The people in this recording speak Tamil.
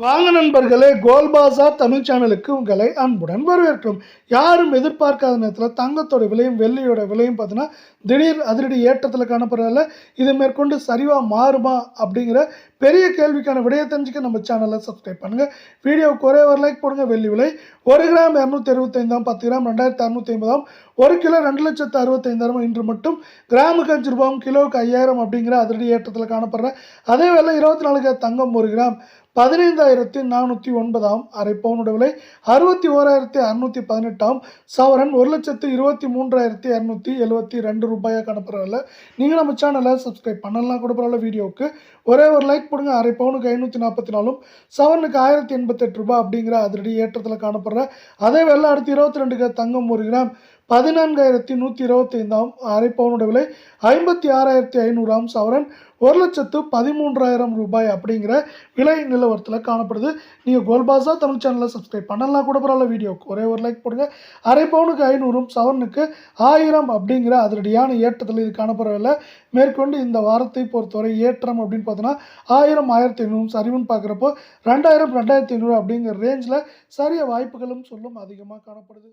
வாங்க நண்பர்களே, கோல்பாசார் தமிழ் சேனலுக்கு உங்களை அன்புடன் வரவேற்கிறோம். யாரும் எதிர்பார்க்காத நேரத்தில் தங்கத்தோட விலையும் வெள்ளியோட விலையும் பார்த்தீங்கன்னா திடீர் அதிரடி ஏற்றத்தில் காணப்படுறதில்ல. இது மேற்கொண்டு சரிவாக மாறுமா அப்படிங்கிற பெரிய கேள்விக்கான விடையை தெரிஞ்சுக்க நம்ம சேனலை சப்ஸ்கிரைப் பண்ணுங்கள். வீடியோவுக்கு ஒரே ஒரு லைக் போடுங்க. வெள்ளி விலை 1 கிராம் 275, 10 கிராம் 2650, 1 கிலோ 2,65,000 இன்று மட்டும் கிராமுக்கு 5 ரூபாயும் கிலோவுக்கு 5000 அப்படிங்கிற அதிரடி ஏற்றத்தில் காணப்படுற அதே வேலை 24 கேரட் தங்கம் 1 கிராம் 15,409, அரை பவுனோட விலை 61,618, சவரன் 1,23,272 ரூபாயாக காணப்படுறதில்ல. நீங்கள் நம்ம சேனலை சப்ஸ்கிரைப் பண்ணலாம் கூட பரவாயில்ல. வீடியோவுக்கு ஒரே ஒரு லைக் போடுங்க. அரை பவுனுக்கு 544, சவரனுக்கு 1088 ரூபாய் அப்படிங்கிற அதிரடி ஏற்றத்தில் காணப்படுற அதே வேலை அடுத்து 22 கேரட் தங்கம் 1 கிராம் 14,125, அரை பவுனோட விலை 56,500, சவரன் 1,13,000 ரூபாய் அப்படிங்கிற விலை நிலவரத்தில் காணப்படுது. நீங்கள் கோல்பாசா தமிழ் சேனலை சப்ஸ்கிரைப் பண்ணலாம் கூட பரவாயில்ல. வீடியோவுக்கு ஒரே ஒரு லைக் போடுங்க. அரை பவுனுக்கு 500, சவரனுக்கு 1000 அப்படிங்கிற அதிரடியான ஏற்றத்தில் இது காணப்படவில்லை. மேற்கொண்டு இந்த வாரத்தை பொறுத்தவரை ஏற்றம் அப்படின்னு பார்த்தோன்னா 1000, 1500, சரிவுன்னு பார்க்குறப்போ 2000, 2500 அப்படிங்கிற ரேஞ்சில் சரிய வாய்ப்புகளும் சொல்லும் அதிகமாக காணப்படுது.